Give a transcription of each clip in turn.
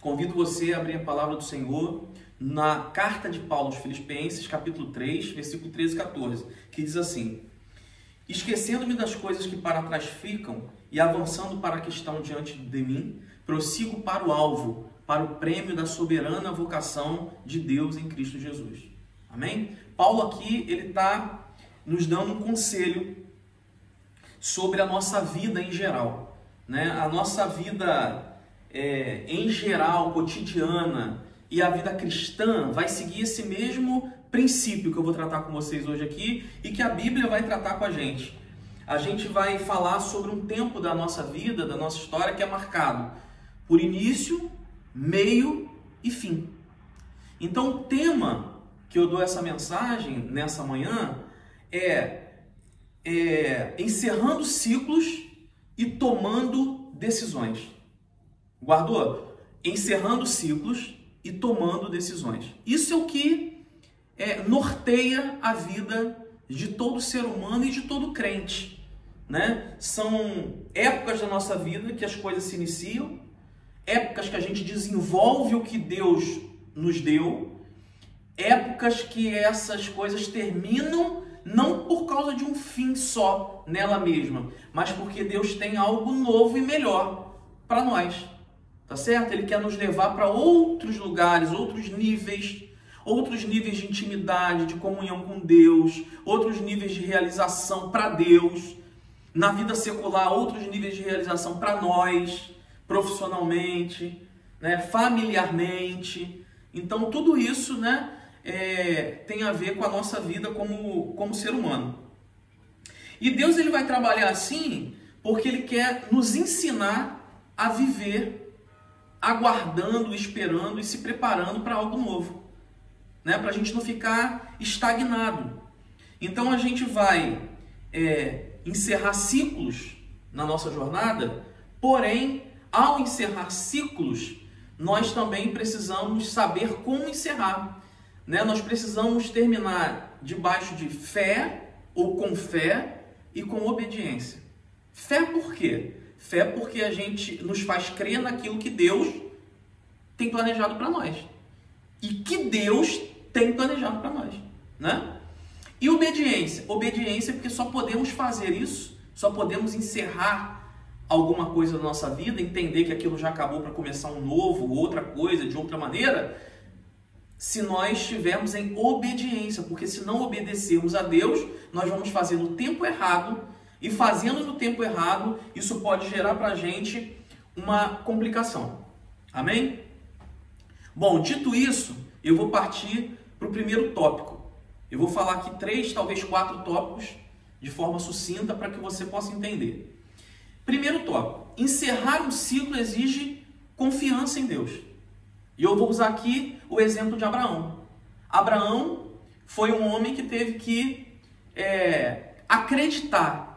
Convido você a abrir a palavra do Senhor na carta de Paulo aos Filipenses, capítulo 3, versículo 13 e 14, que diz assim: esquecendo-me das coisas que para trás ficam e avançando para a que estão diante de mim, prossigo para o alvo, para o prêmio da soberana vocação de Deus em Cristo Jesus. Amém? Paulo aqui, ele está nos dando um conselho sobre a nossa vida em geral, né? A nossa vida em geral, cotidiana, e a vida cristã vai seguir esse mesmo princípio que eu vou tratar com vocês hoje aqui e que a Bíblia vai tratar com a gente. A gente vai falar sobre um tempo da nossa vida, da nossa história, que é marcado por início, meio e fim. Então, o tema que eu dou essa mensagem nessa manhã é encerrando ciclos e tomando decisões. Guardou? Encerrando ciclos e tomando decisões. Isso é o que norteia a vida de todo ser humano e de todo crente, né? São épocas da nossa vida que as coisas se iniciam, épocas que a gente desenvolve o que Deus nos deu, épocas que essas coisas terminam não por causa de um fim só nela mesma, mas porque Deus tem algo novo e melhor para nós. Tá certo? Ele quer nos levar para outros lugares, outros níveis de intimidade, de comunhão com Deus, outros níveis de realização para Deus, na vida secular, outros níveis de realização para nós, profissionalmente, né, familiarmente. Então, tudo isso, né, tem a ver com a nossa vida como ser humano. E Deus, ele vai trabalhar assim porque Ele quer nos ensinar a viver aguardando, esperando e se preparando para algo novo, né? Para a gente não ficar estagnado. Então a gente vai encerrar ciclos na nossa jornada, porém, ao encerrar ciclos, nós também precisamos saber como encerrar, né? Nós precisamos terminar debaixo de fé, ou com fé e com obediência. Fé por quê? Fé porque a gente nos faz crer naquilo que Deus tem planejado para nós. E que Deus tem planejado para nós, né? E obediência? Obediência porque só podemos fazer isso, só podemos encerrar alguma coisa da nossa vida, entender que aquilo já acabou para começar um novo, outra coisa, de outra maneira, se nós estivermos em obediência. Porque se não obedecermos a Deus, nós vamos fazer no tempo errado. E fazendo no tempo errado, isso pode gerar para a gente uma complicação. Amém? Bom, dito isso, eu vou partir para o primeiro tópico. Eu vou falar aqui 3, talvez 4 tópicos de forma sucinta para que você possa entender. Primeiro tópico: encerrar um ciclo exige confiança em Deus. E eu vou usar aqui o exemplo de Abraão. Abraão foi um homem que teve que acreditar,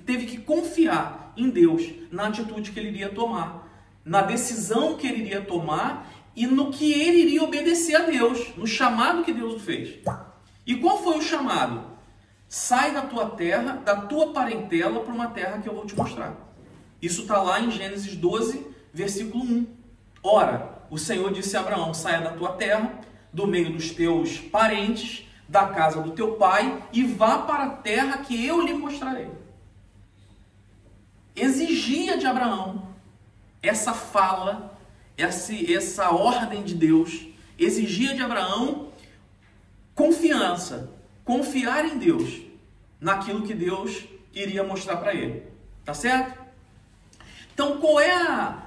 teve que confiar em Deus, na atitude que ele iria tomar, na decisão que ele iria tomar e no que ele iria obedecer a Deus, no chamado que Deus o fez. E qual foi o chamado? Sai da tua terra, da tua parentela, para uma terra que eu vou te mostrar. Isso está lá em Gênesis 12, versículo 1. Ora, o Senhor disse a Abraão: saia da tua terra, do meio dos teus parentes, da casa do teu pai, e vá para a terra que eu lhe mostrarei. Exigia de Abraão essa fala, essa ordem de Deus, exigia de Abraão confiança, confiar em Deus, naquilo que Deus iria mostrar para ele. Tá certo? Então, qual é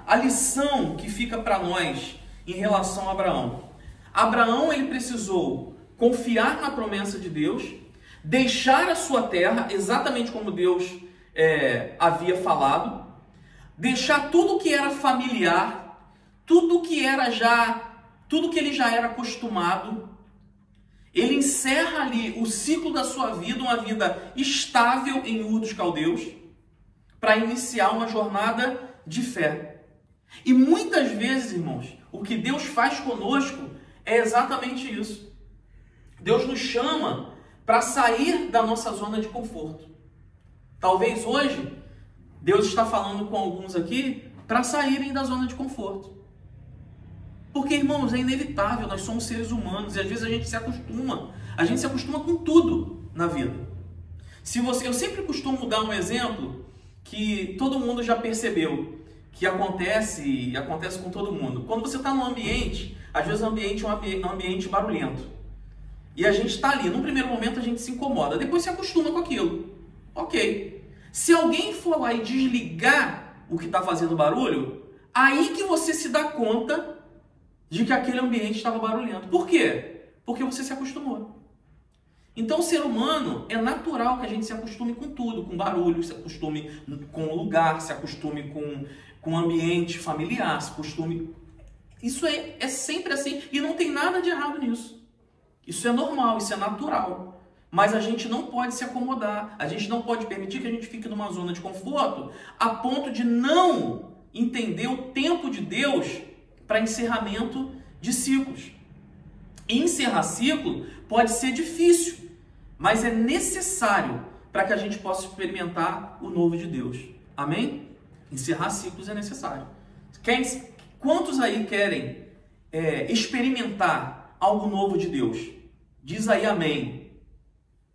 a lição que fica para nós em relação a Abraão? Abraão, ele precisou confiar na promessa de Deus, deixar a sua terra, exatamente como Deus havia falado, deixar tudo que era familiar, tudo que ele já era acostumado. Ele encerra ali o ciclo da sua vida, uma vida estável em Ur dos Caldeus, para iniciar uma jornada de fé. E muitas vezes, irmãos, o que Deus faz conosco é exatamente isso. Deus nos chama para sair da nossa zona de conforto. Talvez hoje, Deus está falando com alguns aqui para saírem da zona de conforto. Porque, irmãos, é inevitável, nós somos seres humanos e às vezes a gente se acostuma com tudo na vida. Eu sempre costumo dar um exemplo que todo mundo já percebeu, que acontece com todo mundo. Quando você está num ambiente, às vezes o ambiente é um ambiente barulhento. E a gente está ali, num primeiro momento a gente se incomoda, depois se acostuma com aquilo. Ok. Se alguém for lá e desligar o que está fazendo barulho, aí que você se dá conta de que aquele ambiente estava barulhento. Por quê? Porque você se acostumou. Então, o ser humano, é natural que a gente se acostume com tudo, com barulho, se acostume com o lugar, se acostume com o ambiente familiar, se acostume... Isso é sempre assim e não tem nada de errado nisso. Isso é normal, isso é natural. Mas a gente não pode se acomodar, a gente não pode permitir que a gente fique numa zona de conforto a ponto de não entender o tempo de Deus para encerramento de ciclos. E encerrar ciclo pode ser difícil, mas é necessário para que a gente possa experimentar o novo de Deus. Amém? Encerrar ciclos é necessário. Quantos aí querem experimentar algo novo de Deus? Diz aí amém.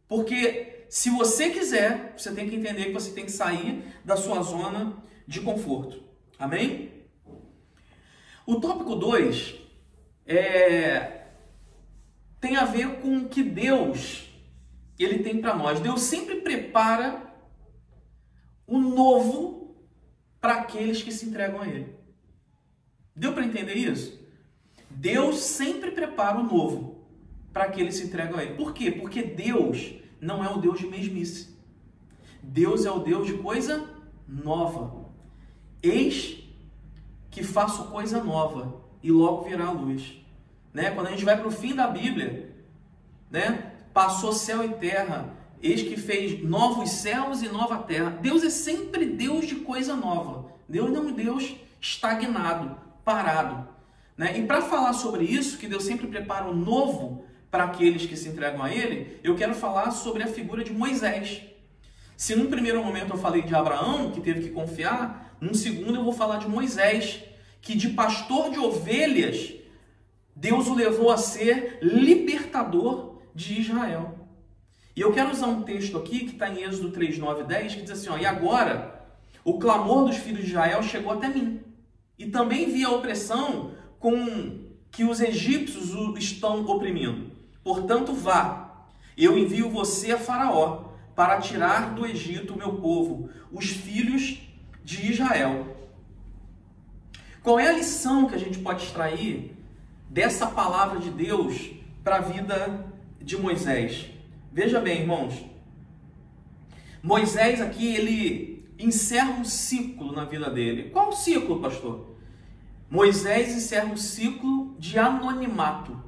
Porque se você quiser, você tem que entender que você tem que sair da sua zona de conforto. Amém? O tópico 2 tem a ver com o que Deus ele tem para nós. Deus sempre prepara o novo para aqueles que se entregam a Ele. Deu para entender isso? Deus sempre prepara o novo para aqueles que se entregam a Ele. Por quê? Porque Deus não é o Deus de mesmice. Deus é o Deus de coisa nova. Eis que faço coisa nova e logo virá a luz. Né? Quando a gente vai para o fim da Bíblia, né? Passou céu e terra, eis que fez novos céus e nova terra. Deus é sempre Deus de coisa nova. Deus não é um Deus estagnado, parado. Né? E para falar sobre isso, que Deus sempre prepara o novo para aqueles que se entregam a Ele, eu quero falar sobre a figura de Moisés. Se num primeiro momento eu falei de Abraão, que teve que confiar, num segundo eu vou falar de Moisés, que de pastor de ovelhas, Deus o levou a ser libertador de Israel. E eu quero usar um texto aqui, que está em Êxodo 3, 9 e 10, que diz assim, e agora o clamor dos filhos de Israel chegou até mim, e também vi a opressão com que os egípcios o estão oprimindo. Portanto, vá, eu envio você a Faraó, para tirar do Egito o meu povo, os filhos de Israel. Qual é a lição que a gente pode extrair dessa palavra de Deus para a vida de Moisés? Veja bem, irmãos. Moisés aqui, ele encerra um ciclo na vida dele. Qual o ciclo, pastor? Moisés encerra um ciclo de anonimato.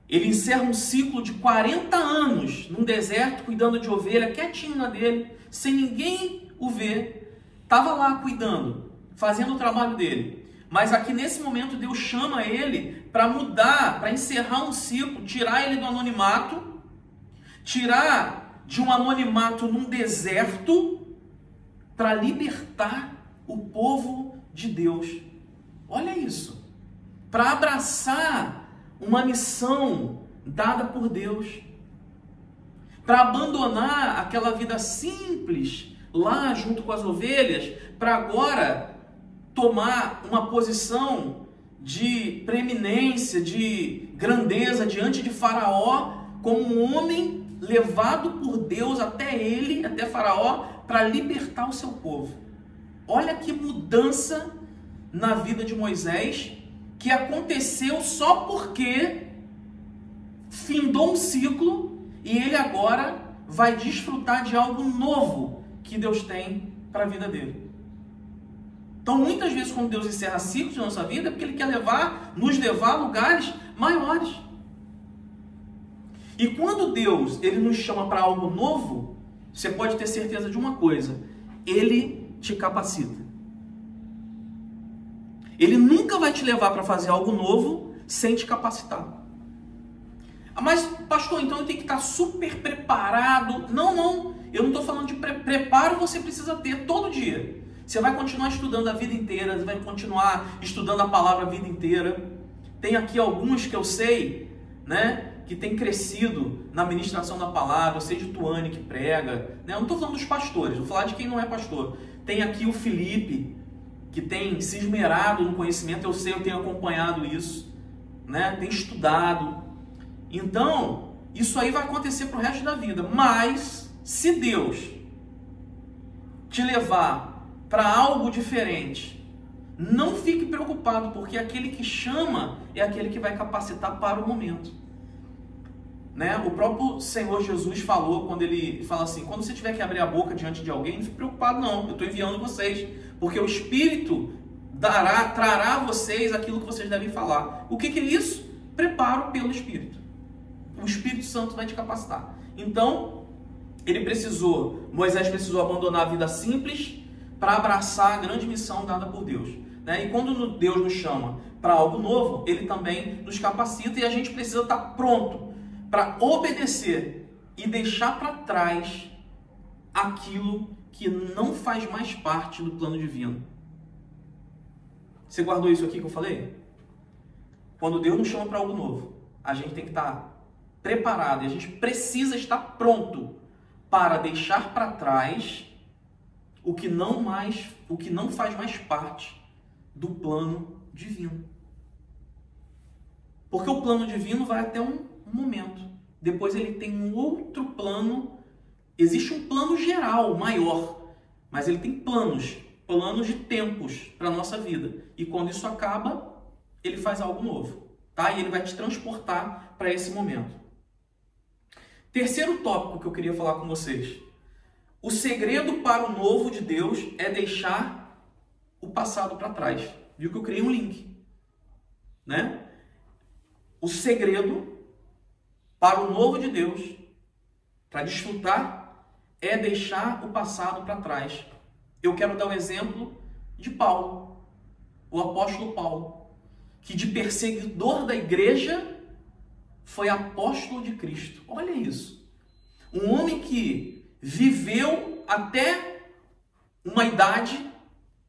Ele encerra um ciclo de 40 anos num deserto, cuidando de ovelha, quietinho na dele, sem ninguém o ver. Estava lá cuidando, fazendo o trabalho dele. Mas aqui nesse momento Deus chama ele para mudar, para encerrar um ciclo, tirar ele do anonimato, tirar de um anonimato num deserto, para libertar o povo de Deus. Olha isso. Para abraçar uma missão dada por Deus. Para abandonar aquela vida simples lá junto com as ovelhas, para agora tomar uma posição de preeminência, de grandeza diante de Faraó, como um homem levado por Deus até ele, até Faraó, para libertar o seu povo. Olha que mudança na vida de Moisés, que aconteceu só porque findou um ciclo e ele agora vai desfrutar de algo novo que Deus tem para a vida dele. Então, muitas vezes, quando Deus encerra ciclos na nossa vida, é porque Ele quer nos levar a lugares maiores. E quando Deus ele nos chama para algo novo, você pode ter certeza de uma coisa: Ele te capacita. Ele nunca vai te levar para fazer algo novo sem te capacitar. Mas, pastor, então eu tenho que estar super preparado. Não. Eu não estou falando de preparo, você precisa ter todo dia. Você vai continuar estudando a vida inteira, você vai continuar estudando a palavra a vida inteira. Tem aqui alguns que eu sei, né, que tem crescido na ministração da palavra. Eu sei de Tuane que prega, né? Eu não estou falando dos pastores, vou falar de quem não é pastor. Tem aqui o Felipe, que tem se esmerado no conhecimento, eu sei, eu tenho acompanhado isso, né? Tem estudado. Então, isso aí vai acontecer para o resto da vida. Mas, se Deus te levar para algo diferente, não fique preocupado, porque aquele que chama é aquele que vai capacitar para o momento. Né? O próprio Senhor Jesus falou, quando ele fala assim, quando você tiver que abrir a boca diante de alguém, não fique preocupado não, eu estou enviando vocês, porque o Espírito trará a vocês aquilo que vocês devem falar. O que é isso? Preparo pelo Espírito. O Espírito Santo vai te capacitar. Então, Moisés precisou abandonar a vida simples para abraçar a grande missão dada por Deus. Né? E quando Deus nos chama para algo novo, Ele também nos capacita e a gente precisa estar pronto para obedecer e deixar para trás aquilo que não faz mais parte do plano divino. Você guardou isso aqui que eu falei? Quando Deus nos chama para algo novo, a gente tem que estar preparado e a gente precisa estar pronto para deixar para trás o que não faz mais parte do plano divino. Porque o plano divino vai até um momento. Depois ele tem um outro plano. Existe um plano geral, maior, mas ele tem planos de tempos para a nossa vida. E quando isso acaba, ele faz algo novo, tá? E ele vai te transportar para esse momento. Terceiro tópico que eu queria falar com vocês. O segredo para o novo de Deus é deixar o passado para trás. Viu que eu criei um link, né? O segredo para o novo de Deus, para desfrutar, é deixar o passado para trás. Eu quero dar um exemplo de Paulo, o apóstolo Paulo, que de perseguidor da igreja foi apóstolo de Cristo. Olha isso. Um homem que viveu até uma idade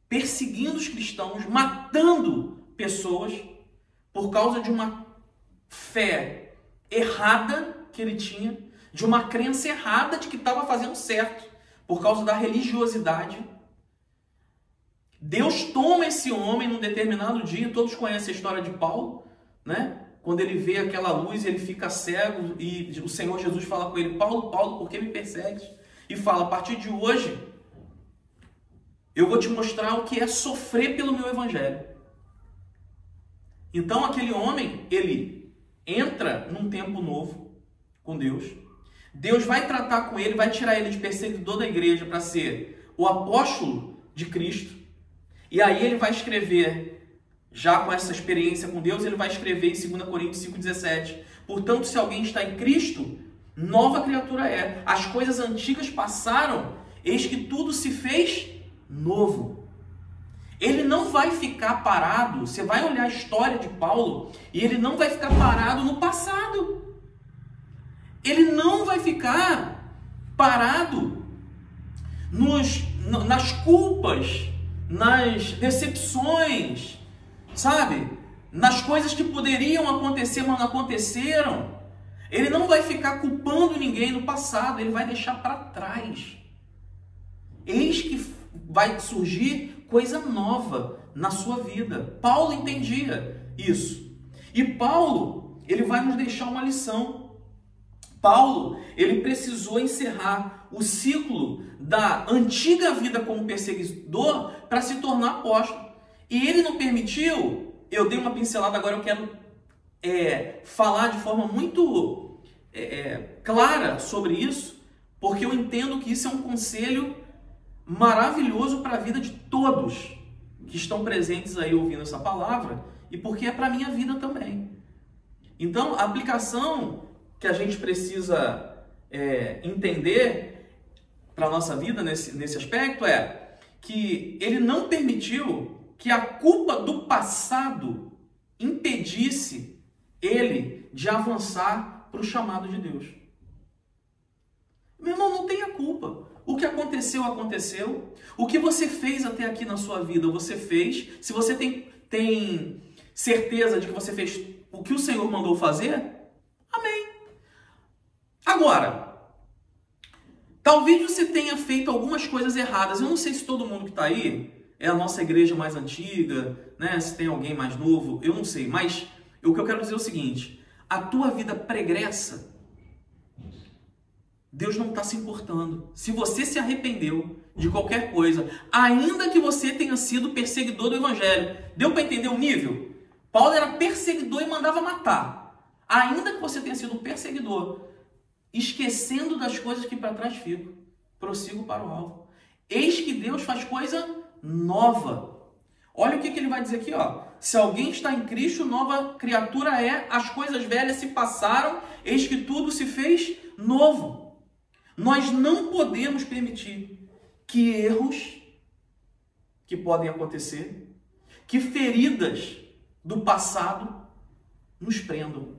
perseguindo os cristãos, matando pessoas por causa de uma fé errada que ele tinha, de uma crença errada de que estava fazendo certo, por causa da religiosidade. Deus toma esse homem num determinado dia, todos conhecem a história de Paulo, né? Quando ele vê aquela luz, ele fica cego e o Senhor Jesus fala com ele, Paulo, Paulo, por que me persegues? E fala, a partir de hoje, eu vou te mostrar o que é sofrer pelo meu evangelho. Então aquele homem, ele entra num tempo novo com Deus. Deus vai tratar com ele, vai tirar ele de perseguidor da igreja para ser o apóstolo de Cristo. E aí ele vai escrever, já com essa experiência com Deus, ele vai escrever em 2 Coríntios 5,17. Portanto, se alguém está em Cristo, nova criatura é. As coisas antigas passaram, eis que tudo se fez novo. Ele não vai ficar parado. Você vai olhar a história de Paulo e ele não vai ficar parado no passado. Ele não vai ficar parado nas culpas, nas decepções, sabe? Nas coisas que poderiam acontecer, mas não aconteceram. Ele não vai ficar culpando ninguém no passado, ele vai deixar para trás. Eis que vai surgir coisa nova na sua vida. Paulo entendia isso. E Paulo, ele vai nos deixar uma lição. Paulo, ele precisou encerrar o ciclo da antiga vida como perseguidor para se tornar apóstolo. E ele não permitiu, eu dei uma pincelada, agora eu quero falar de forma muito clara sobre isso, porque eu entendo que isso é um conselho maravilhoso para a vida de todos que estão presentes aí ouvindo essa palavra, e porque é para a minha vida também. Então, a aplicação que a gente precisa entender para a nossa vida nesse aspecto é que ele não permitiu que a culpa do passado impedisse ele de avançar para o chamado de Deus. Meu irmão, não tenha culpa. O que aconteceu, aconteceu. O que você fez até aqui na sua vida, você fez. Se você tem certeza de que você fez o que o Senhor mandou fazer, amém. Agora, talvez você tenha feito algumas coisas erradas. Eu não sei se todo mundo que está aí é a nossa igreja mais antiga, né? Se tem alguém mais novo, eu não sei. Mas o que eu quero dizer é o seguinte: a tua vida pregressa, Deus não está se importando. Se você se arrependeu de qualquer coisa, ainda que você tenha sido perseguidor do evangelho, deu para entender o nível? Paulo era perseguidor e mandava matar. Ainda que você tenha sido um perseguidor, esquecendo das coisas que para trás ficam, prossigo para o alvo. Eis que Deus faz coisa nova. Olha o que ele vai dizer aqui, ó. Se alguém está em Cristo, nova criatura é, as coisas velhas se passaram, eis que tudo se fez novo. Nós não podemos permitir que erros que podem acontecer, que feridas do passado nos prendam.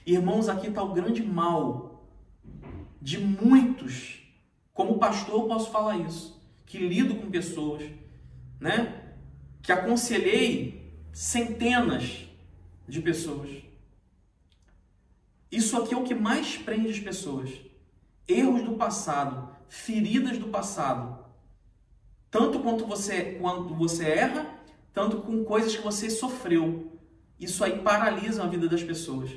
Irmãos, aqui está o grande mal de muitos. Como pastor eu posso falar isso, que lido com pessoas, né? Que aconselhei centenas de pessoas. Isso aqui é o que mais prende as pessoas. Erros do passado, feridas do passado. Tanto quanto você erra, tanto com coisas que você sofreu. Isso aí paralisa a vida das pessoas.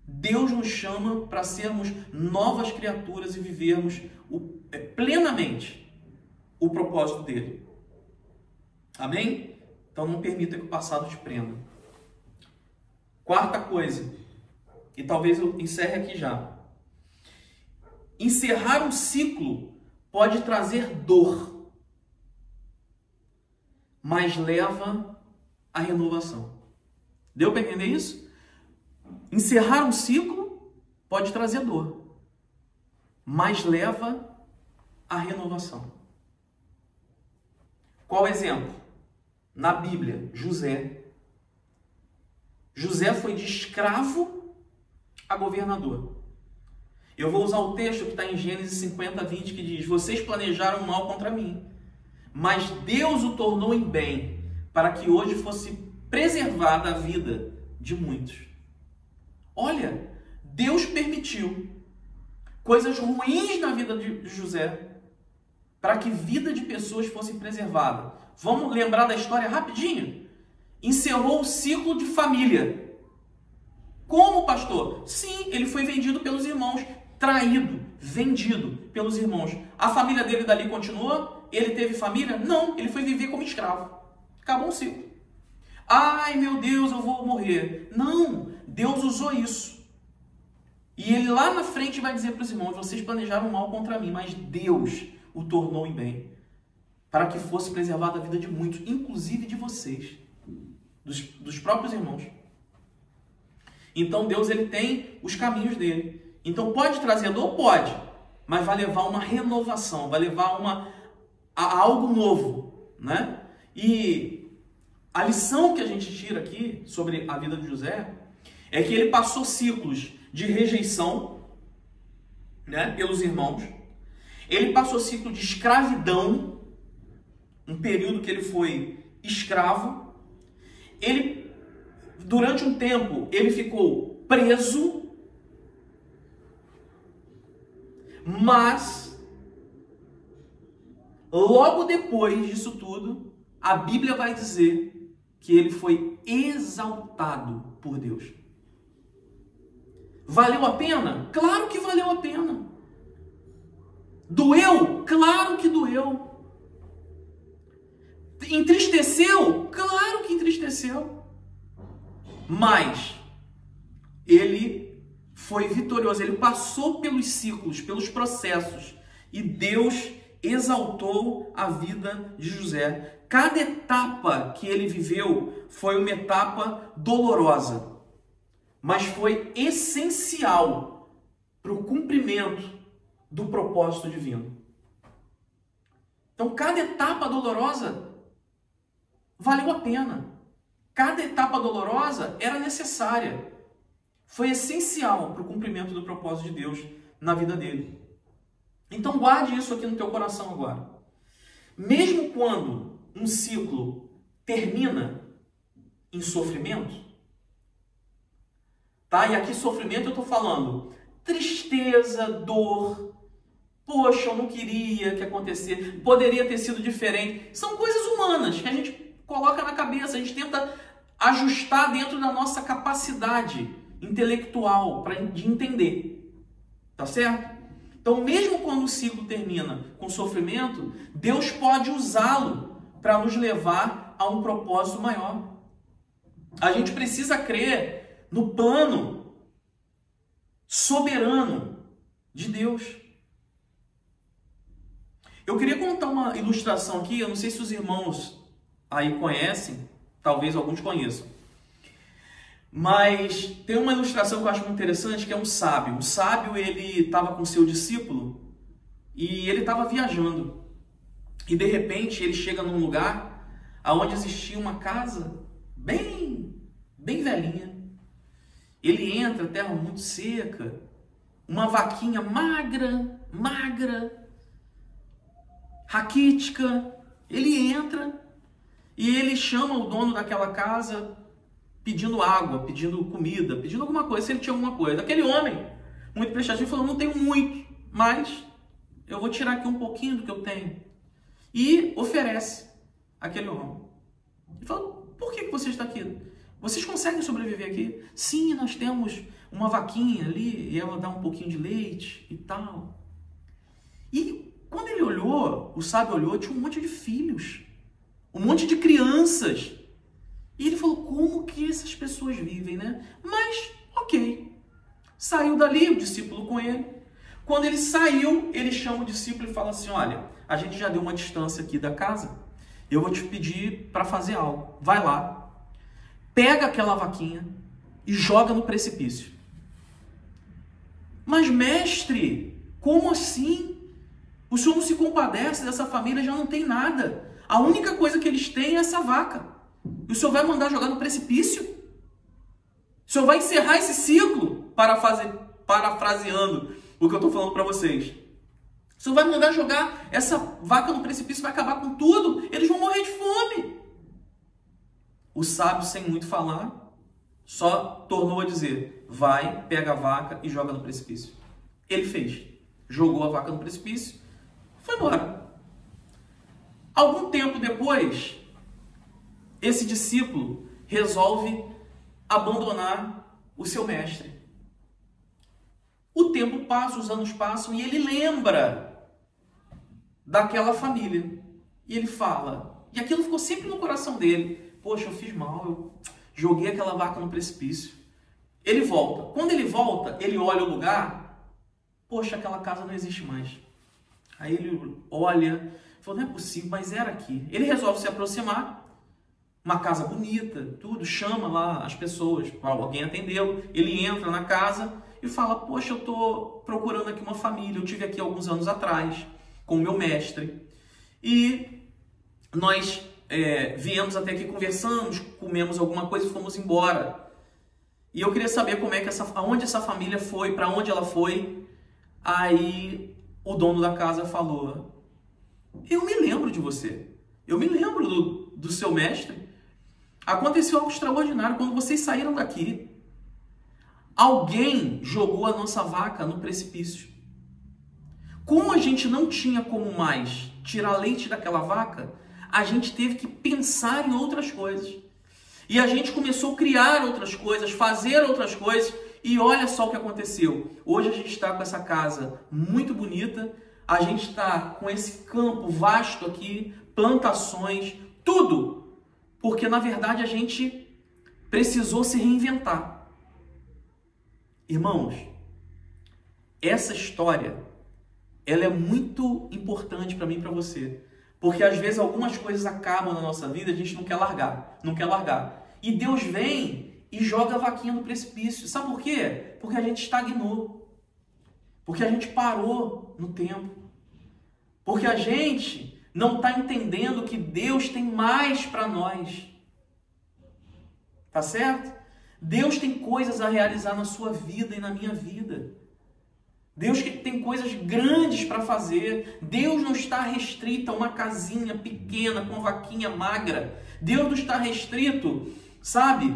Deus nos chama para sermos novas criaturas e vivermos plenamente o propósito dele. Amém? Então não permita que o passado te prenda. Quarta coisa, e talvez eu encerre aqui já. Encerrar um ciclo pode trazer dor, mas leva à renovação. Deu para entender isso? Encerrar um ciclo pode trazer dor, mas leva à renovação. Qual exemplo? Na Bíblia, José. José foi de escravo a governador. Eu vou usar o texto que está em Gênesis 50, 20, que diz: vocês planejaram mal contra mim, mas Deus o tornou em bem, para que hoje fosse preservada a vida de muitos. Olha, Deus permitiu coisas ruins na vida de José, para que vida de pessoas fosse preservada. Vamos lembrar da história rapidinho? Encerrou o ciclo de família. Como, pastor? Sim, ele foi vendido pelos irmãos, traído, vendido pelos irmãos. A família dele dali continuou? Ele teve família? Não, ele foi viver como escravo. Acabou um ciclo. Ai, meu Deus, eu vou morrer. Não, Deus usou isso. E ele lá na frente vai dizer para os irmãos: vocês planejaram mal contra mim, mas Deus o tornou em bem, para que fosse preservada a vida de muitos, inclusive de vocês, dos próprios irmãos. Então Deus, ele tem os caminhos dele. Então pode trazer dor? Pode, mas vai levar uma renovação, vai levar a algo novo, né? E a lição que a gente tira aqui sobre a vida de José é que ele passou ciclos de rejeição, né, pelos irmãos. Ele passou ciclo de escravidão, um período que ele foi escravo. Ele, durante um tempo, ele ficou preso, mas logo depois disso tudo, a Bíblia vai dizer que ele foi exaltado por Deus. Valeu a pena? Claro que valeu a pena. Doeu? Claro que doeu. Entristeceu? Claro que entristeceu. Mas ele foi vitorioso, ele passou pelos ciclos, pelos processos, e Deus exaltou a vida de José. Cada etapa que ele viveu foi uma etapa dolorosa, mas foi essencial para o cumprimento do propósito divino. Então, cada etapa dolorosa valeu a pena. Cada etapa dolorosa era necessária. Foi essencial para o cumprimento do propósito de Deus na vida dele. Então guarde isso aqui no teu coração agora. Mesmo quando um ciclo termina em sofrimento, tá? E aqui sofrimento eu estou falando tristeza, dor. Poxa, eu não queria que acontecesse, poderia ter sido diferente. São coisas humanas que a gente coloca na cabeça, a gente tenta ajustar dentro da nossa capacidade intelectual de entender. Tá certo? Então, mesmo quando o ciclo termina com sofrimento, Deus pode usá-lo para nos levar a um propósito maior. A gente precisa crer no plano soberano de Deus. Eu queria contar uma ilustração aqui, eu não sei se os irmãos aí conhecem, talvez alguns conheçam. Mas tem uma ilustração que eu acho muito interessante, que é um sábio. Um sábio, ele estava com seu discípulo e ele estava viajando. E de repente ele chega num lugar onde existia uma casa bem velhinha. Ele entra, terra muito seca, uma vaquinha magra, raquítica. Ele entra e ele chama o dono daquela casa pedindo água, pedindo comida, pedindo alguma coisa, se ele tinha alguma coisa. Aquele homem, muito prestativo, falou, não tenho muito, mas eu vou tirar aqui um pouquinho do que eu tenho. E oferece aquele homem. Ele falou, por que você está aqui? Vocês conseguem sobreviver aqui? Sim, nós temos uma vaquinha ali, e ela dá um pouquinho de leite e tal. E quando ele olhou, o sábio olhou, tinha um monte de filhos, um monte de crianças. E ele falou, como que essas pessoas vivem, né? Mas, ok. Saiu dali, o discípulo com ele. Quando ele saiu, ele chama o discípulo e fala assim, olha, a gente já deu uma distância aqui da casa, eu vou te pedir para fazer algo. Vai lá, pega aquela vaquinha e joga no precipício. Mas, mestre, como assim? O senhor não se compadece dessa família, já não tem nada. A única coisa que eles têm é essa vaca. E o senhor vai mandar jogar no precipício? O senhor vai encerrar esse ciclo? Parafraseando o que eu estou falando para vocês. O senhor vai mandar jogar essa vaca no precipício, vai acabar com tudo. Eles vão morrer de fome. O sábio, sem muito falar, só tornou a dizer, vai, pega a vaca e joga no precipício. Ele fez. Jogou a vaca no precipício, foi embora. Algum tempo depois, esse discípulo resolve abandonar o seu mestre. O tempo passa, os anos passam e ele lembra daquela família. E ele fala, e aquilo ficou sempre no coração dele. Poxa, eu fiz mal, eu joguei aquela vaca no precipício. Ele volta. Quando ele volta, ele olha o lugar. Poxa, aquela casa não existe mais. Aí ele olha, fala, não é possível, mas era aqui. Ele resolve se aproximar. Uma casa bonita, tudo, chama lá as pessoas, alguém atendeu, ele entra na casa e fala, poxa, eu estou procurando aqui uma família, eu tive aqui alguns anos atrás com o meu mestre e nós viemos até aqui, conversamos, comemos alguma coisa e fomos embora. E eu queria saber como é que aonde essa família foi, para onde ela foi. Aí o dono da casa falou, eu me lembro de você, eu me lembro do seu mestre. Aconteceu algo extraordinário quando vocês saíram daqui. Alguém jogou a nossa vaca no precipício. Como a gente não tinha como mais tirar leite daquela vaca, a gente teve que pensar em outras coisas. E a gente começou a criar outras coisas, fazer outras coisas. E olha só o que aconteceu. Hoje a gente está com essa casa muito bonita. A gente está com esse campo vasto aqui, plantações, tudo. Porque, na verdade, a gente precisou se reinventar. Irmãos, essa história, ela é muito importante para mim e para você. Porque, às vezes, algumas coisas acabam na nossa vida e a gente não quer largar. E Deus vem e joga a vaquinha no precipício. Sabe por quê? Porque a gente estagnou. Porque a gente parou no tempo. Porque a gente não está entendendo que Deus tem mais para nós. Tá certo? Deus tem coisas a realizar na sua vida e na minha vida. Deus que tem coisas grandes para fazer. Deus não está restrito a uma casinha pequena com vaquinha magra. Deus não está restrito, sabe,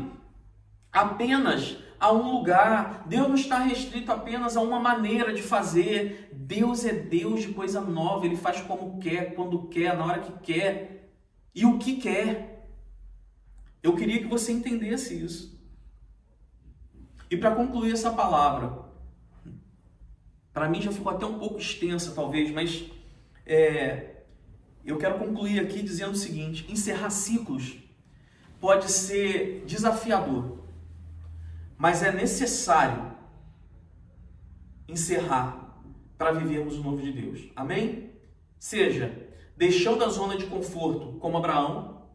apenas a um lugar. Deus não está restrito apenas a uma maneira de fazer. Deus é Deus de coisa nova. Ele faz como quer, quando quer, na hora que quer e o que quer. Eu queria que você entendesse isso. E para concluir essa palavra, para mim já ficou até um pouco extensa talvez, mas eu quero concluir aqui dizendo o seguinte: encerrar ciclos pode ser desafiador, mas é necessário encerrar para vivermos o novo de Deus. Amém? Seja deixando a zona de conforto, como Abraão,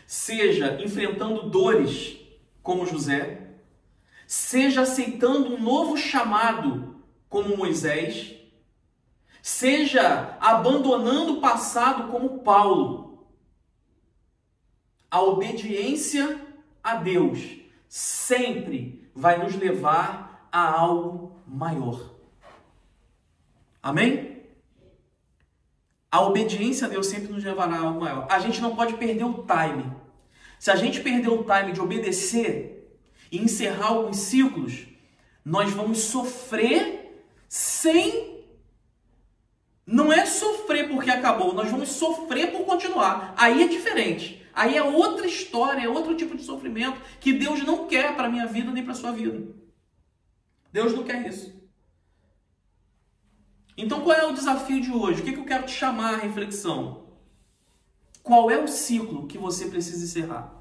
seja enfrentando dores, como José, seja aceitando um novo chamado, como Moisés, seja abandonando o passado, como Paulo. A obediência a Deus sempre vai nos levar a algo maior. Amém? A obediência a Deus sempre nos levará a algo maior. A gente não pode perder o time. Se a gente perder o time de obedecer e encerrar alguns ciclos, nós vamos sofrer sem... Não é sofrer porque acabou, nós vamos sofrer por continuar. Aí é diferente. Aí é outra história, é outro tipo de sofrimento que Deus não quer para a minha vida nem para a sua vida. Deus não quer isso. Então qual é o desafio de hoje? O que eu quero te chamar à reflexão? Qual é o ciclo que você precisa encerrar?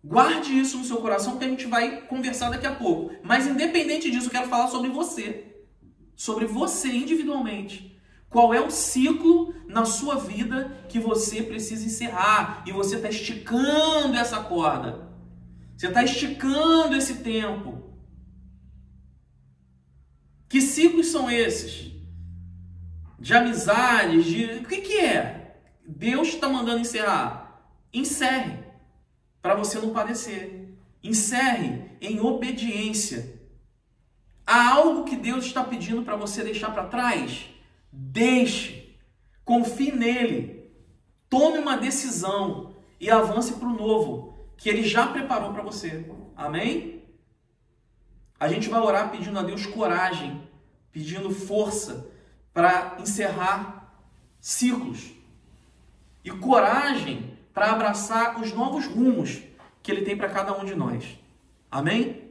Guarde isso no seu coração que a gente vai conversar daqui a pouco. Mas independente disso, eu quero falar sobre você. Sobre você individualmente. Qual é o ciclo na sua vida que você precisa encerrar? E você está esticando essa corda. Você está esticando esse tempo. Que ciclos são esses? De amizades, de... O que é? Deus está mandando encerrar. Encerre, para você não padecer. Encerre em obediência. Há algo que Deus está pedindo para você deixar para trás? Deixe. Confie nele. Tome uma decisão e avance para o novo que ele já preparou para você. Amém? A gente vai orar pedindo a Deus coragem, pedindo força para encerrar ciclos. E coragem para abraçar os novos rumos que ele tem para cada um de nós. Amém?